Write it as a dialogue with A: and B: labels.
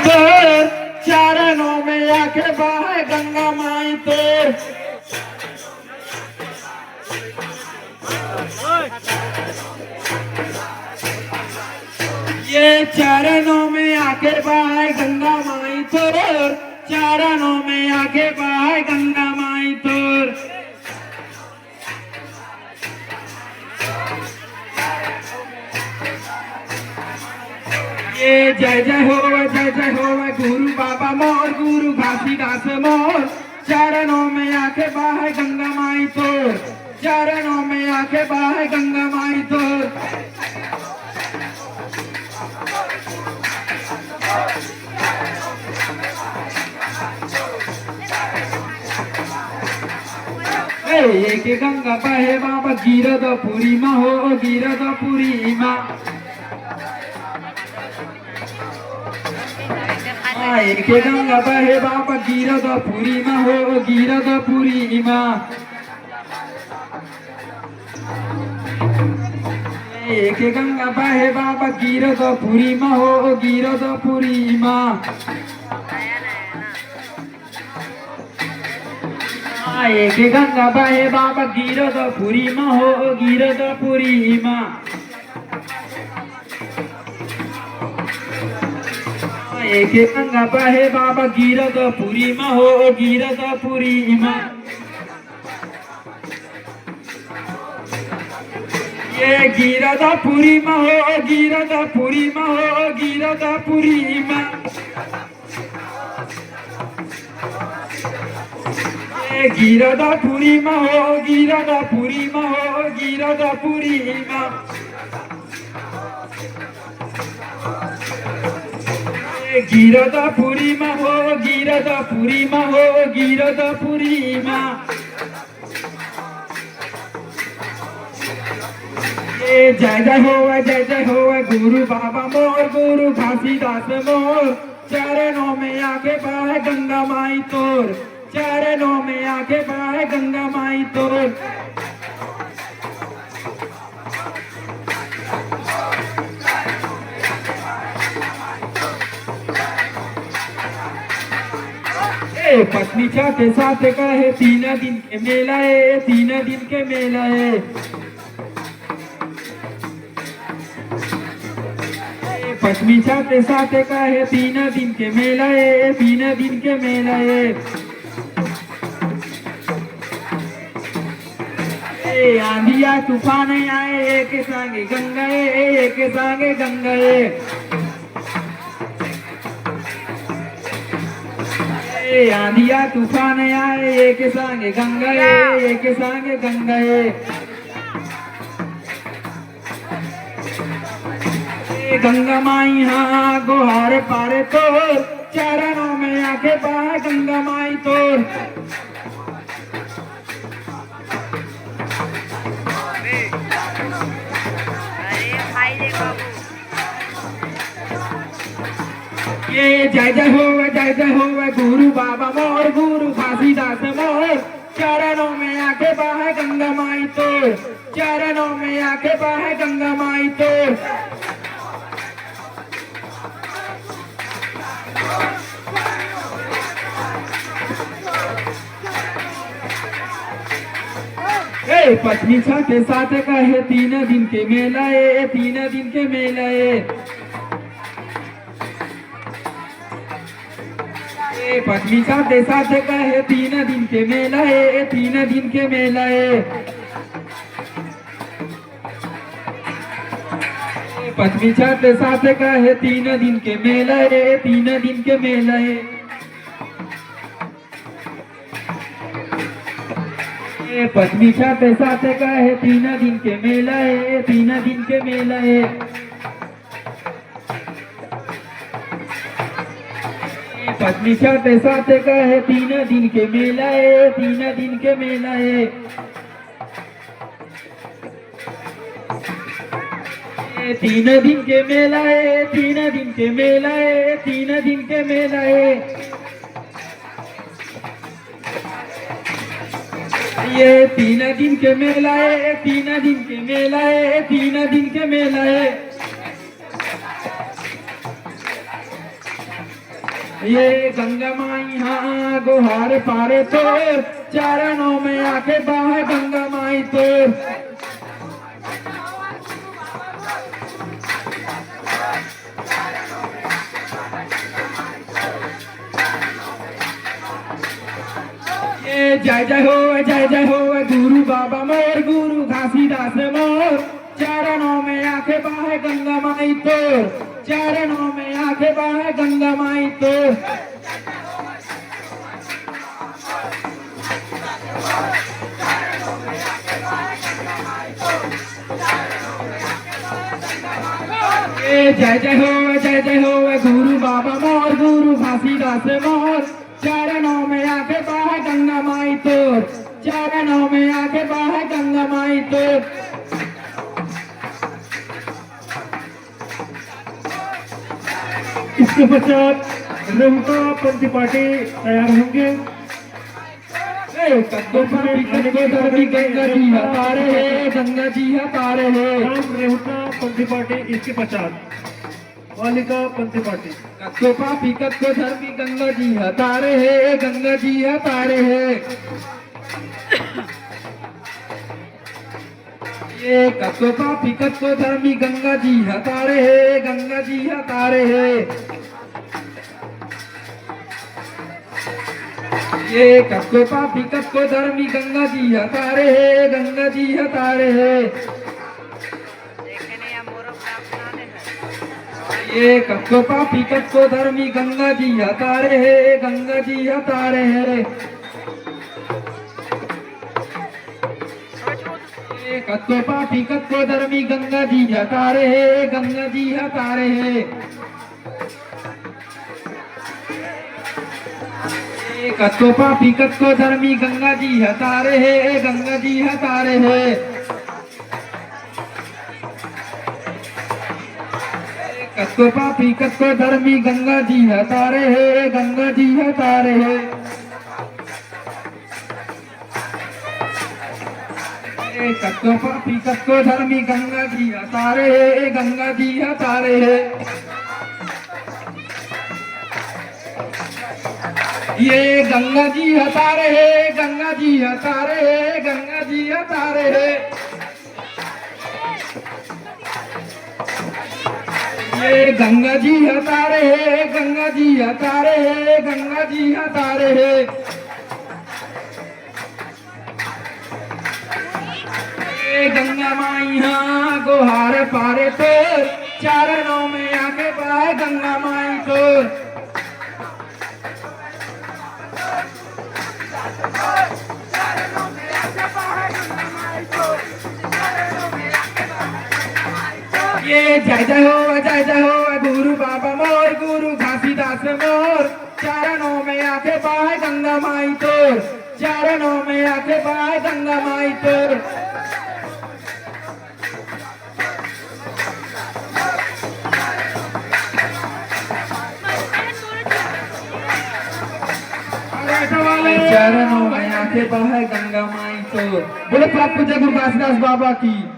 A: तोर, चरणों में आके बहाए गंगा माई तोर। ये चरणों में आके बहाए गंगा माई तोर, चरणों में आके बहाए गंगा माई तोर। ये जय जय हो गुरु बाबा मोर, गुरु घासीदास मोर, चरणों में आके बहाए गंगा माई तोर, चरणों में आके बहाए गंगा माई तोर। एक गंगा बहे बाबा गिरधपुरी माँ हो, गिरधपुरी माँ। एक गंगा बहे बाबा गिरधपुरी माँ हो, गिरधपुरी माँ। एक गंगा बहे बाबा गिरधपुरी माँ हो, गिरधपुरी माँ। एक गंगा बहे बाबा गिरधपुरी माँ हो, गिरधपुरी माँ। एक गंगा बहे बाबा गिरधपुरी माँ हो, गिरधपुरी माँ। ये गिरधपुरी माँ हो, गिरधपुरी माँ हो, गिरधपुरी माँ। गिरधपुरी माँ हो, गिरधपुरी माँ हो, गिरधपुरी माँ। गिरधपुरी माँ हो, गिरधपुरी माँ हो, गिरधपुरी माँ। जय जय हो गुरु बाबा मोर, गुरु घासीदास मोर, चरणों में आके बहाए गंगा माई तोर, चरणों में आके बहाए गंगा माई तोर। पत्नी के साथ कहे 3 दिन के मेला है, 3 दिन के मेला है। पत्नी के साथ कहे 3 दिन के मेला है, 3 दिन के मेला है। आंधिया तूफान आए, एक संगे गंगा, एक संगे गंगा। आंधिया तूफान आए, एक संगे गंगा, एक संगे गंगा। गंगा माई हाँ गुहार पारे तोर, चरणों में आके बहाए गंगा माई तोर। ये जय जय हो गुरु बाबा मोर, गुरु घासीदास मोर, चरणों में आके बहाए गंगा माई तोर, चरणों में आके बहाए गंगा माई तोर। पत्नी के साथ कहे 3 दिन के मेला है, 3 दिन के मेला है। पत्नी के साथ कहे 3 दिन के मेला है, 3 दिन के मेला है। पत्नी के साथ कहे 3 दिन के मेला है, 3 दिन के मेला है। पत्नी के साथ कहे 3 दिन के मेला है, 3 दिन के मेला है। पत्नी के साथ कहे 3 दिन के मेला है, 3 दिन के मेला है। तीन दिन के मेला है, 3 दिन के मेला है, 3 दिन के मेला है। ये 3 दिन के मेला है, 3 दिन के मेला है, 3 दिन के मेला है। ये गंगा माई हाँ गुहार पारे तोर, चरणों में आके बाह गंगा माई तोर। जय जय हो गुरु बाबा मोर, गुरु घासीदास मोर, चरणों में आके बाह गंगा माई तोर, चरणों में आके बाह गंगा माई तोर। जय हो गुरु बाबा मोर, गुरु घासीदास मोर, चरणों में आके बाह गंगा माई तोर, चरणों में आके बाह गंगा माई तोर।
B: इसके पश्चात रेहुका पंथी पार्टी तैयार होंगे।
A: गंगा जी हतारे है, गंगा जी हतारे है।
B: राम रेहुका पंथी पार्टी इसके पश्चात वालिका पंथी पार्टी।
A: कत्तो पापी कत्तो धर्मी गंगा जी हतारे है, गंगा जी हतारे है। ये कत्तो पापी कत्तो धर्मी गंगा जी हतारे है, गंगा जी हतारे है। ये कत्तो पापी कत्तो धर्मी गंगा जी हतारे है, गंगा जी हतारे है। ये कत्तो पापी कत्तो धर्मी गंगा जी हतारे है, गंगा जी हतारे है। ये कत्तो पापी कत्तो धर्मी गंगा जी हतारे है, गंगा जी हतारे है। ये कत्तो पापी कत्तो धर्मी गंगा जी हतारे है, गंगा जी हतारे है। कत्तो पापी कत्तो धर्मी गंगा जी हतारे है, गंगा जी हतारे है। कत्तो पापी कत्तो धर्मी गंगा जी हतारे है, गंगा जी हतारे है। ये गंगा जी हतारे है, गंगा जी हतारे है, गंगा जी हतारे है। ये गंगा जी हतारे है, गंगा जी हतारे है, गंगा जी हतारे है। ये गंगा माई हाँ गुहार पारे तोर, चरणों में आके बाह गंगा माई तोर। ये जय हो गुरु बाबा मोर, गुरु घासीदास मोर, चरणों में आके बाह गंगा माई तोर, चरणों में आके बाह गंगा माई तोर। चरणों में आके बाह गंगा माई तोर। बोले प्राप्त जय गुरु घासीदास बाबा की।